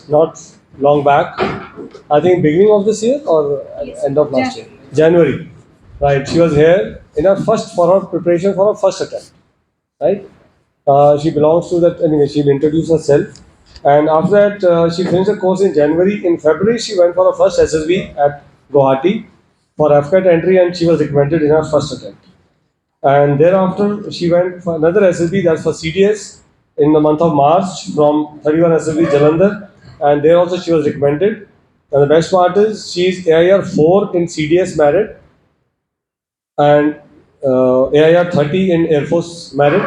not long back. I think beginning of this year or end of last year. January. Right. She was here in her first for her preparation for her first attempt. Right. She belongs to that anyway. She'll introduce herself. And after that, she finished the course in January. In February, she went for her first SSB at Guwahati for FCAT entry, and she was recommended in her first attempt. And thereafter, she went for another SSB, that's for CDS, in the month of March from 31 SSB Jalandhar. And there also she was recommended. And the best part is she's AIR 4 in CDS merit and AIR 30 in Air Force merit.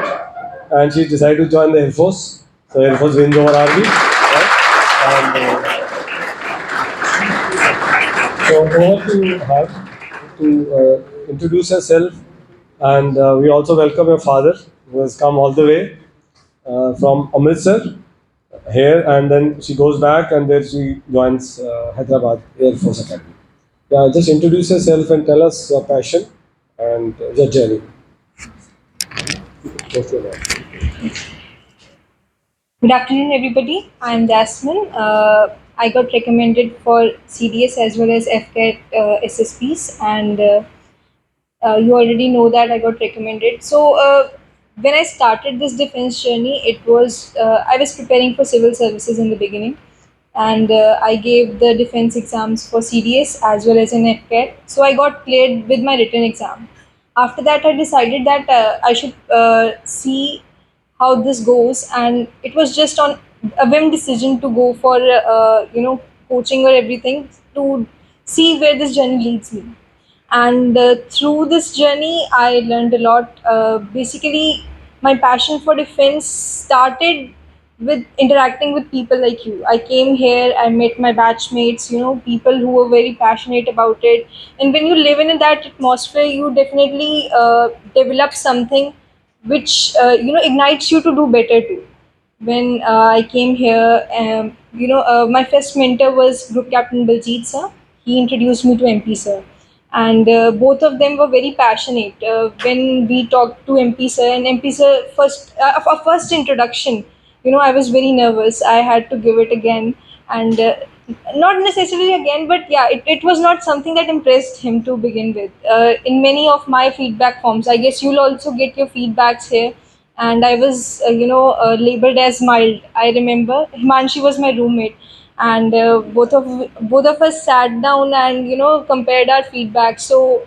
And she decided to join the Air Force. So Air Force wins over Army. Right? And so over to her to introduce herself. And we also welcome your father, who has come all the way from Amritsar here, and then she goes back and then she joins Hyderabad Air Force Academy. Yeah, just introduce yourself and tell us your passion and your journey. Good afternoon, everybody. I'm Jasmine. I got recommended for CDS as well as FCAT SSPs, and you already know that I got recommended. So, when I started this defense journey, it was I was preparing for civil services in the beginning, and I gave the defense exams for CDS as well as in FCAT. So, I got cleared with my written exam. After that, I decided that I should see how this goes, and it was just on a whim decision to go for coaching or everything to see where this journey leads me. And through this journey, I learned a lot. Basically, my passion for defense started with interacting with people like you. I came here, I met my batchmates, people who were very passionate about it. And when you live in that atmosphere, you definitely develop something which ignites you to do better too. When I came here, my first mentor was Group Captain Baljeet sir. He introduced me to MP sir, and both of them were very passionate. When we talked to MP sir, and MP sir first introduction, I was very nervous. I had to give it again, and not necessarily again, but yeah, it was not something that impressed him to begin with. In many of my feedback forms, I guess you'll also get your feedbacks here, and I was, labeled as mild. I remember Himanshi was my roommate, and both of us sat down and compared our feedback. So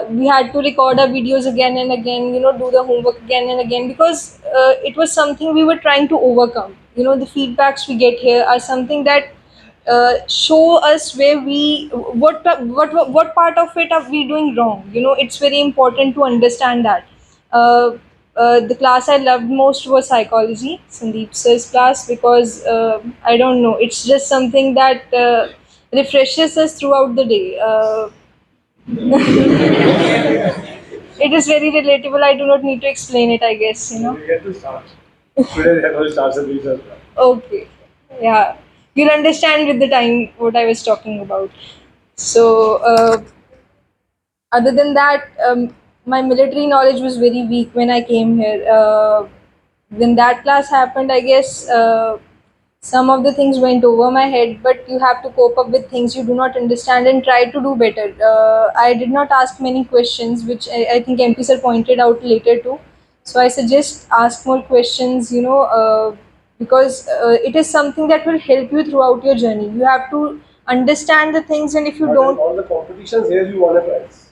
we had to record our videos again and again, do the homework again and again, because it was something we were trying to overcome. The feedbacks we get here are something that show us where we what part of it are we doing wrong. It's very important to understand that. uh, the class I loved most was psychology, Sandeep sir's class, because I don't know, it's just something that refreshes us throughout the day. It is very relatable. I do not need to explain it, I guess. We get to start. Today, Henry starts at least. Okay. Yeah. You'll understand with the time what I was talking about. So, other than that, my military knowledge was very weak when I came here. When that class happened, I guess some of the things went over my head, but you have to cope up with things you do not understand and try to do better. I did not ask many questions, which I think MP sir pointed out later too. So I suggest ask more questions, because it is something that will help you throughout your journey. You have to understand the things, and if you But in don't, all the competitions here, you won a prize.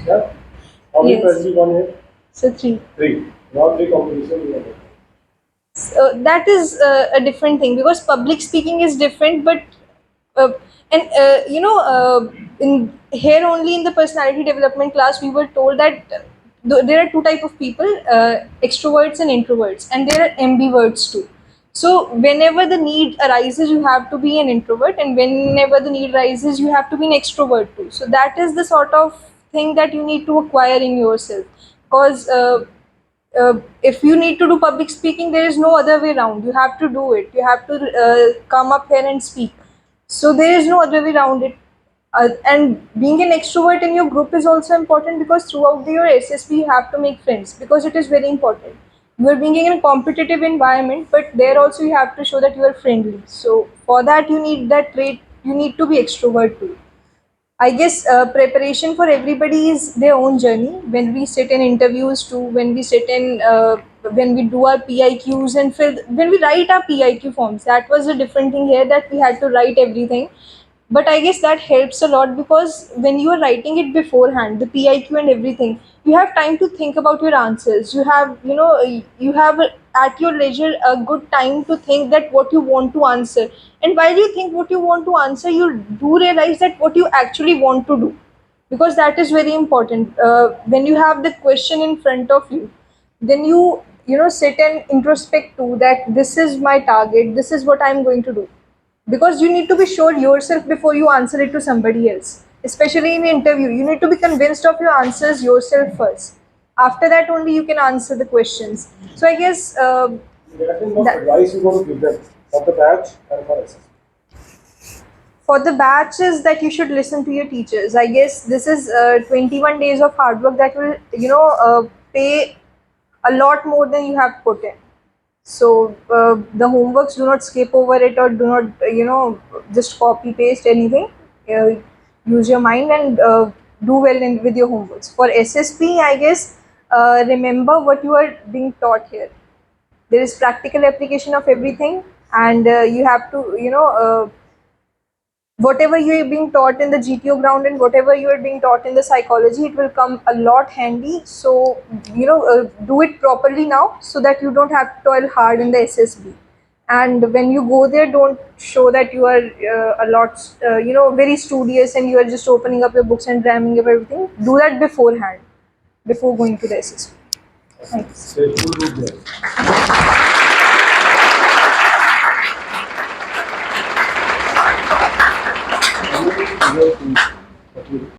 Yeah? How many yes. prizes you won here? So three. Three. Now three competitions you won. That is a different thing, because public speaking is different, but uh, and in here only in the personality development class we were told that there are two type of people, extroverts and introverts, and there are ambiverts too. So whenever the need arises, you have to be an introvert, and whenever the need arises, you have to be an extrovert too. So that is the sort of thing that you need to acquire in yourself, because if you need to do public speaking, there is no other way around. You have to do it. You have to come up here and speak. So there is no other way around it. And being an extrovert in your group is also important, because throughout your SSB you have to make friends, because it is very important. you are being in a competitive environment, but there also you have to show that you are friendly. So for that you need that trait. You need to be extrovert too. I guess preparation for everybody is their own journey. When we sit in interviews too, when we do our PIQs and when we write our PIQ forms, that was a different thing here, that we had to write everything. But I guess that helps a lot, because when you are writing it beforehand, the PIQ and everything, you have time to think about your answers. You have at your leisure a good time to think that what you want to answer. And while you think what you want to answer, you do realize that what you actually want to do, because that is very important. When you have the question in front of you, then you sit and introspect to that, this is my target, this is what I'm going to do, because you need to be sure yourself before you answer it to somebody else. Especially in an interview, you need to be convinced of your answers yourself first. After that only you can answer the questions. So I guess Jasmine, what that advice you going to give them for the batch and for SSC? for the batches, that you should listen to your teachers. I guess this is 21 days of hard work that will pay a lot more than you have put in. So the homeworks, do not skip over it, or do not just copy paste anything. uh, Use your mind and do well with your homeworks. For SSP, I guess remember what you are being taught here. There is practical application of everything, and you have to whatever you are being taught in the GTO ground and whatever you are being taught in the psychology, it will come a lot handy. So do it properly now, so that you don't have to toil hard in the SSB. And when you go there, don't show that you are a lot very studious, and you are just opening up your books and ramming up everything. Do that beforehand, before going to the SSB. Thanks. Stay cool with them.